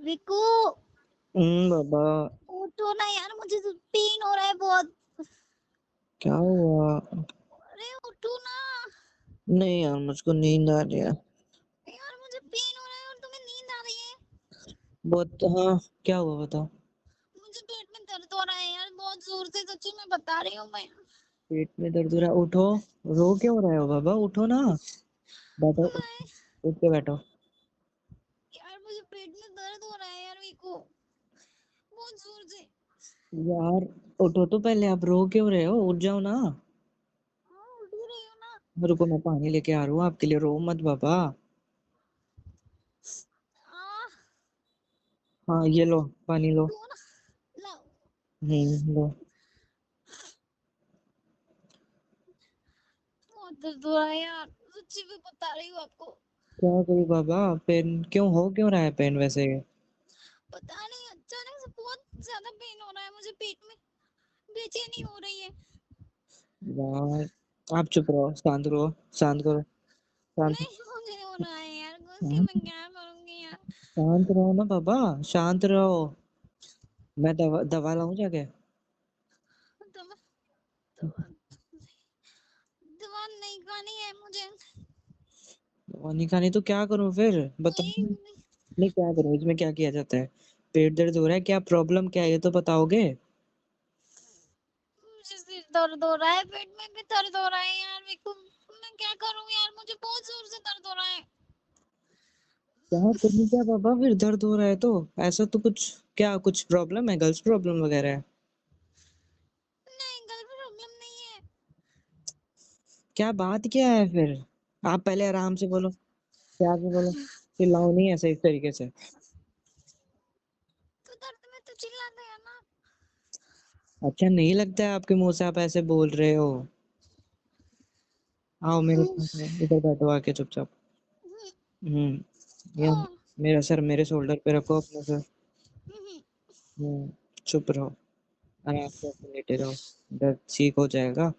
विकू बाबा। उठो ना यार, मुझे तो पेन हो रहा है बहुत। क्या हुआ? अरे उठो ना नहीं यार, मुझको नींद आ रही है यार, मुझे पेन हो रहा है और तुम्हें नींद आ रही है। बहुत। हाँ, क्या हुआ बताओ। मुझे पेट में दर्द हो रहा है यार, बहुत जोर से, सच्ची में बता रही हूँ मैं। पेट में दर्द हो रहा है? उठो। रो क्यों रहे हो बाबा? उठो ना। बैठो। मैं उठ के बैठो। यार, मुझे पेट में दर्द हो रहा है यार विकू, बहुत जोर से। यार उठो तो पहले, आप रो क्यों रहे हो? उठ जाओ ना। हाँ, उठ ही रही हूँ ना। रुको, मैं पानी लेके आ रहा हूँ आपके लिए। रो मत बाबा। आ, हाँ, ये लो पानी लो। दो ना, लाओ। लो। बहुत दर्द हो रहा है यार, सच्ची में बता रही हूँ आपको। क्या करूँ बाबा? पेन क्यों हो क्यों रहा है पेन वैसे? पता नहीं, अचानक से बहुत ज्यादा पेन हो रहा है मुझे पेट में, बेचैनी हो रही है। यार आप चुप रहो, शांत रहो, शांत करो। शांत। नहीं, मुझे हो रहा है यार, घुस के शांत। मैं क्या करूंगी यार। शांत रहो ना बाबा, शांत रहो। मैं दवा दवा लाऊं जाके? दवा दवा दवा नहीं खानी है मुझे। दवा नहीं खानी तो क्या करूं फिर? नहीं, बताओ। नहीं, क्या करूं? इसमें क्या किया जाता है? पेट दर्द हो रहा है, क्या प्रॉब्लम क्या है ये तो बताओगे? मुझे सिर दर्द हो रहा है, पेट में भी दर्द हो रहा है यार मेरे को। मैं क्या करूं यार, मुझे बहुत जोर से दर्द हो रहा है। क्या करूं क्या बाबा? फिर दर्द हो रहा है तो ऐसा तो कुछ, क्या कुछ प्रॉब्लम है? गर्ल्स प्रॉब्लम वगैरह है? नहीं, गल प्रॉब्लम नहीं है। क्या बात क्या है फिर? आप पहले आराम से बोलो, प्यार से बोलो। चिल्लाओ नहीं ऐसे इस तरीके से। तो दर्द में तो चिल्लाते हैं ना। अच्छा नहीं लगता है आपके मुंह से आप ऐसे बोल रहे हो? आओ मेरे पास आओ, इधर बैठो आके चुपचाप। ये मेरा सर मेरे शोल्डर पे रखो अपने सर। चुप रहो। आराम से ऐसे लेटे रहो। दर्द ठीक हो जाएगा।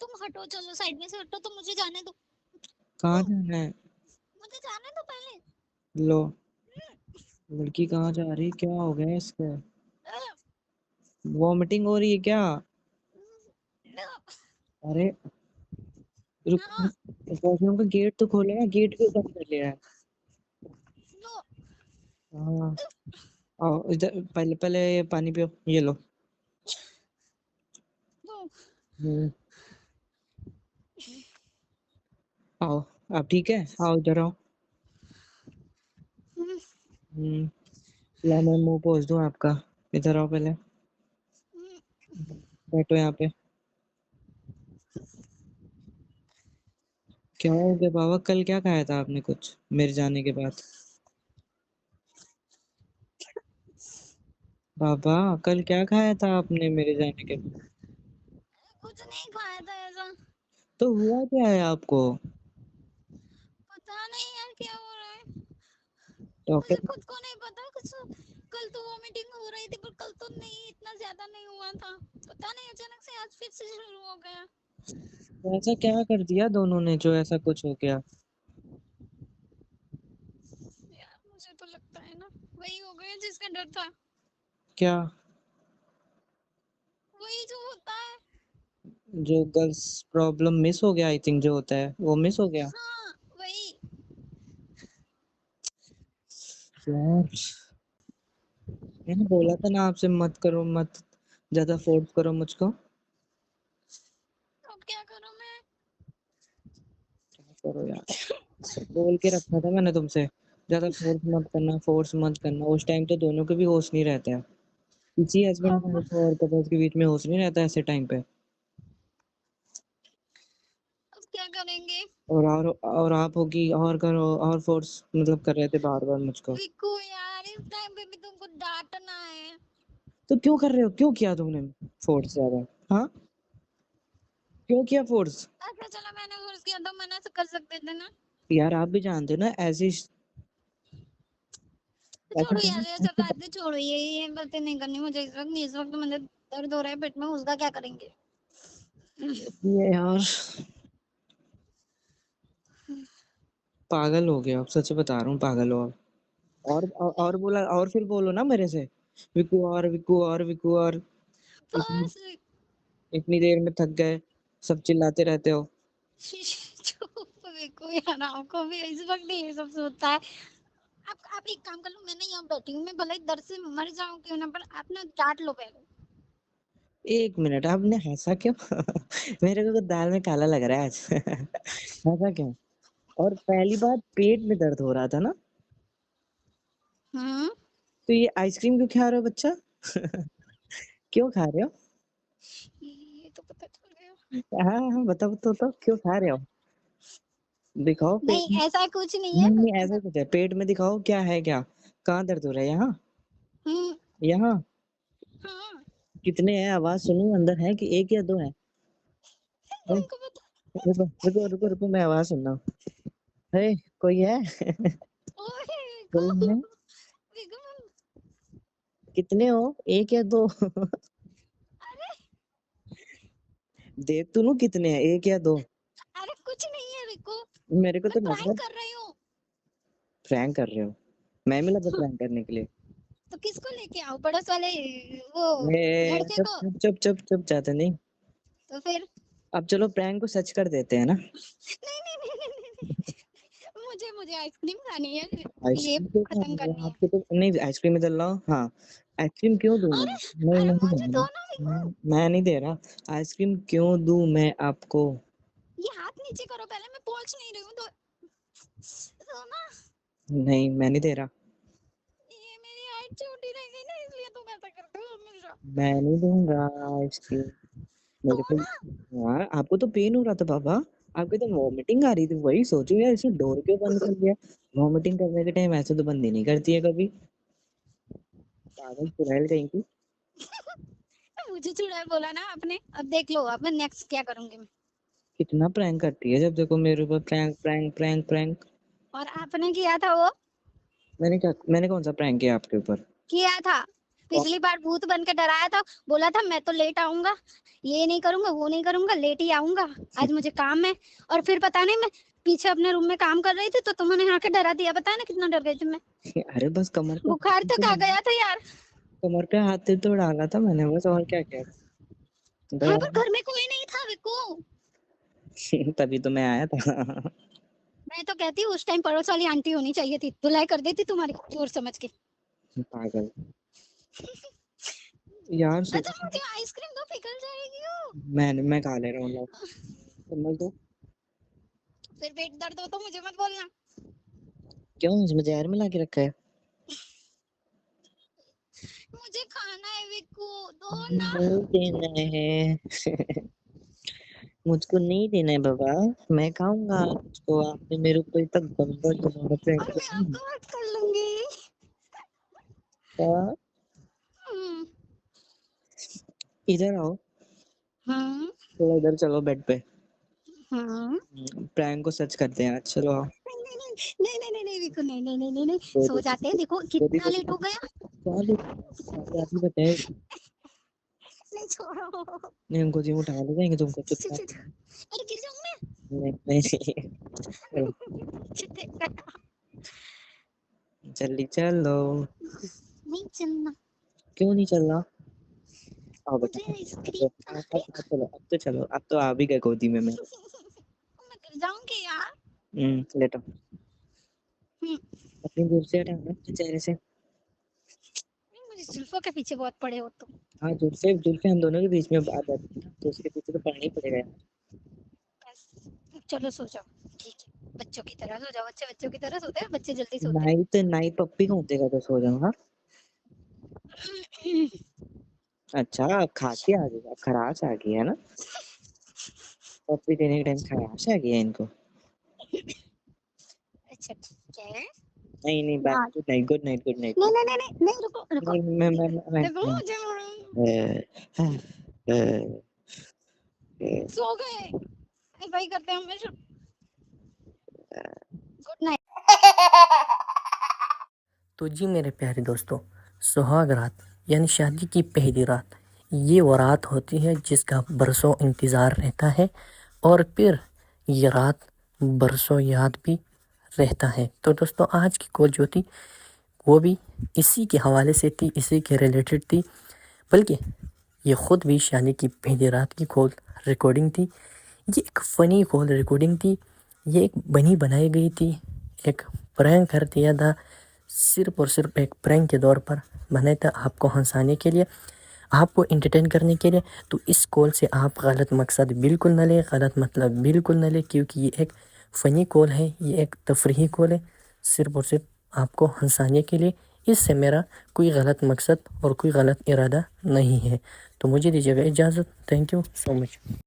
तुम हटो, चलो साइड में से हटो, तो मुझे जाने दो। कहाँ जाना है? मुझे जाने दो पहले। लो। लड़की कहाँ जा रही? क्या हो गया इसके? वॉमिटिंग हो रही है क्या? अरे रुक। हाँ, वॉशरूम का गेट तो खोले ना, गेट क्यों बंद कर लिया है? लो। हाँ। आओ इधर, पहले पहले ये पानी पियो, ये लो। लो। हम्म। आओ। आप ठीक है? आओ इधर आओ। हम्म। ला मैं मुंह पोंछ दूं आपका। इधर आओ पहले। बैठो यहाँ पे। क्या हो गया बाबा? कल क्या खाया था आपने कुछ मेरे जाने के बाद? बाबा कल क्या खाया था आपने मेरे जाने के बाद? कुछ नहीं खाया था ऐसा। तो हुआ क्या है आपको? पता नहीं यार क्या हो रहा है, मुझे डॉक्टर। खुद को नहीं पता कुछ। कल तो वॉमिटिंग हो रही थी, पर कल तो नहीं, इतना ज्यादा नहीं हुआ था। पता नहीं, अचानक से आज फिर से शुरू हो गया। ऐसा क्या कर दिया दोनों ने जो ऐसा कुछ हो गया? यार मुझे तो लगता है ना, वही हो गया जिसका डर था। क्या? वही जो होता है। जो गर्ल्स प्रॉब्लम मिस हो गया, आई थिंक जो होता है वो मिस हो गया। हाँ, वही। यार मैंने बोला था ना आपसे, मत करो, मत ज्यादा फोर्स करो मुझको। अब क्या करूं मैं। क्या करो यार? बोल के रखा था मैंने तुमसे, ज्यादा फोर्स मत करना, फोर्स मत करना। उस टाइम तो दोनों के भी होश नहीं रहता है। किसी हस्बैंड अब वाइफ और कपल्स के बीच में होश नहीं रहता ऐसे टाइम पे। अब क्या करेंगे। और आप होगी और करो और फोर्स मतलब कर रहे थे बार बार मुझको। विकू यार, इस टाइम पे भी तुमको डांटना है। तो क्यों कर रहे हो? क्यों किया तुमने फोर्स ज्यादा? हाँ, क्यों किया फोर्स? अच्छा चलो, मैंने फोर्स किया तो मना तो कर सकते थे ना। यार आप भी जानते हो ना, ऐसी ऐसे छोड़ो यार, ये सब ऐसे बातें छोड़ो, ये बातें नहीं करनी मुझे इस वक्त। इस वक्त मुझे दर्द हो रहा है पेट में, उसका क्या करेंगे। ये यार। पागल हो गया, अब सच बता रहा हूँ, पागल हो अब। और बोला, और फिर बोलो ना मेरे से, विकू और विकू और विकू और। इतनी बस। इतनी देर में थक गए, सब चिल्लाते रहते हो। चुप देखो यार, आपको भी इस वक्त ये सब सोचता है। आप एक काम कर लो, मैं ना यहाँ बैठी हूँ, मैं भले ही दर्द से मर जाऊं क्यों ना, पर आप ना डांट लो पहले। 1 मिनट, आपने हंसा क्यों? मेरे को तो दाल में काला लग रहा है आज। हंसा क्यों? और पहली बात, पेट में दर्द हो रहा था ना, हम्म। तो ये आइसक्रीम क्यों खा रहे हो बच्चा? क्यों खा रहे हो? ये तो पता चल गया। हाँ हाँ, बताओ तो क्यों खा रहे हो? दिखाओ पेट में। नहीं ऐसा कुछ नहीं है। नहीं नहीं, ऐसा कुछ है, पेट में दिखाओ, क्या है क्या? कहाँ दर्द हो रहा है? यहाँ? हम्म। यहाँ? हाँ। कितने हैं? आवाज सुनूं, अंदर है कि एक या दो है? है? उनको पता। रुको रुको रुको रुको, मैं आवाज सुन रहा हूँ। है? कोई है? ओए कोई विको, है? विको। कितने हो, एक या दो? अरे देख तो लूं कितने हैं, एक या दो? अरे कुछ नहीं है विको, मेरे को मैं तो लग रहा प्रैंक है कर रही हूँ। प्रैंक कर रहे हो। मैं भी लगा प्रैंक करने के लिए। तो किसको लेके आओ, पड़ोस वाले वो मैं लड़के चुप को? चुप चुप चुप चुप जाता नहीं। तो फिर अब चलो प्रैंक को सच कर देते हैं ना। नहीं नहीं नहीं नहीं नहीं, नहीं। मुझे मुझे आइसक्रीम खानी है, ये आइसक्रीम क्यों खा खत्म रहे हो? करनी है। आपके तो नहीं, आइसक्रीम इधर लाओ। हाँ, आइसक्रीम क्यों दूं मैं? अरे नहीं, अरे नहीं मुझे दूंगा। दो ना विको। मैं नहीं दे रहा। आइसक्रीम क्यों दूं मैं आपको? ये हाथ नीचे करो पहले, मैं पहुंच नहीं रही हूँ तो ना। नहीं, मैं नहीं दे रहा। ये मेरी हाइट छोटी रह गई ना, इसलिए तुम ऐसा करते हो हमेशा। मैं नहीं दूंगा आइसक्रीम। दो मेरे को, ना। हाँ, आपको तो पेन हो रहा था बाबा। आपके तो वॉमिटिंग आ रही थी, वही सोचो यार, इसे डोर क्यों बंद कर दिया? वॉमिटिंग करने के टाइम ऐसे तो बंद ही नहीं करती है कभी। पागल चुड़ैल कहीं की। मुझे चुड़ैल बोला ना आपने, अब देख लो अब मैं नेक्स्ट क्या करूंगी मैं। कितना प्रैंक करती है जब देखो मेरे ऊपर, प्रैंक प्रैंक प्रैंक प्रैंक। और आपने किया था वो, मैंने कौन सा प्रैंक किया आपके ऊपर? किया था पिछली बार, भूत बन के डराया था, बोला था मैं तो लेट आऊंगा, ये नहीं करूंगा वो नहीं करूंगा, लेट ही आऊंगा, आज मुझे काम है। और फिर पता नहीं मैं पीछे अपने रूम में काम कर रही थी तो तुमने आके डरा दिया, पता है ना कितना डर गई थी मैं। अरे बस कमर पे बुखार तक आ गया था यार। कमर पे हाथ तो डाला था मैंने, बस, और क्या क्या। हाँ डरा। पर घर में कोई नहीं था विको। तभी तो मैं आया था। मैं तो कहती उस टाइम पड़ोस वाली आंटी होनी चाहिए थी, धुलाई कर देती तुम्हारी चोर समझ के। पागल यार, अच्छा सोचो। मुझे आइसक्रीम तो पिघल जाएगी वो। मैं खा ले रहा हूँ, लो, समझ दो। फिर पेट दर्द हो तो मुझे मत बोलना। क्यों, इसमें जहर मिला के रखा है? मुझे खाना है विको, दो ना। नहीं देना है। मुझको नहीं देना है बाबा। मैं खाऊंगा उसको, आपने मेरे ऊपर इतना गंदा दोबारा प्रैंक और मैं किया। आपको मत कर लूंगी। क्या? हम्म। इधर आओ, हम्म। थोड़ा इधर चलो बेड पे। हम्म। प्रैंक को सच करते हैं आज, चलो आओ। नहीं नहीं नहीं नहीं नहीं नहीं विको, नहीं नहीं नहीं नहीं नहीं, दो सो दो जाते हैं, देखो दो कितना दो लेट हो गया। क्या लेट? 8:30 बजे है। नहीं छोड़ो। नहीं, हमको जिम उठा ले जाएंगे तुमको, चुपचाप। अरे गिर जाऊं मैं। नहीं नहीं। चलो, जल्दी चलो। नहीं चलना। क्यों नहीं चल रहा? आओ बेटा। मुझे आइसक्रीम अब चलो, अब तो चलो, अब तो आ भी गए गोदी में मेरे। मैं गिर जाऊंगी यार। लेटो। हम्म। अपनी दूर से हटाओ ना अपने चेहरे से। मुझे जुल्फों के पीछे बहुत पड़े हो तुम। हाँ, जुल्फे हम दोनों के बीच में आ जाती है ना, तो उसके पीछे तो पढ़ना ही पड़ेगा यार। बस चलो सो जाओ, ठीक है, बच्चों की तरह सो जाओ, बच्चे बच्चों की तरह सोते हैं, बच्चे जल्दी सोते नाइट नाइट पप्पी का उठेगा तो सो जाऊंगा। हैं। अच्छा, अब खांसी आ गई, अब खराश आ गई है ना? पप्पी देने के टाइम खराश आ गया इनको। अच्छा ठीक है। नहीं नहीं, बाय, हाँ। Good night good night good night. नहीं नहीं नहीं नहीं नहीं, रुको रुको। नहीं, देखो मैं मुझे अ, अ, सो गए, ऐसा ही करते हैं हमेशा। Good night. तो जी मेरे प्यारे दोस्तों, सुहाग रात यानी शादी की पहली रात, ये वो रात होती है जिसका बरसों इंतज़ार रहता है, और फिर ये रात बरसों याद भी रहता है। तो दोस्तों आज की कॉल जो थी वो भी इसी के हवाले से थी, इसी के रिलेटेड थी, बल्कि ये ख़ुद भी शादी की पहली रात की कॉल रिकॉर्डिंग थी। ये एक फ़नी कॉल रिकॉर्डिंग थी, ये एक बनी बनाई गई थी, एक प्रैंक कर दिया था, सिर्फ़ और सिर्फ एक प्रैंक के दौर पर बनाया था, आपको हंसाने के लिए, आपको एंटरटेन करने के लिए। तो इस कॉल से आप गलत मकसद बिल्कुल न लें, गलत मतलब बिल्कुल न लें, क्योंकि ये एक फ़नी कॉल है, ये एक तफरीही कॉल है, सिर्फ़ और सिर्फ आपको हंसाने के लिए। इससे मेरा कोई गलत मकसद और कोई गलत इरादा नहीं है। तो मुझे दीजिएगा इजाज़त। Thank you so much.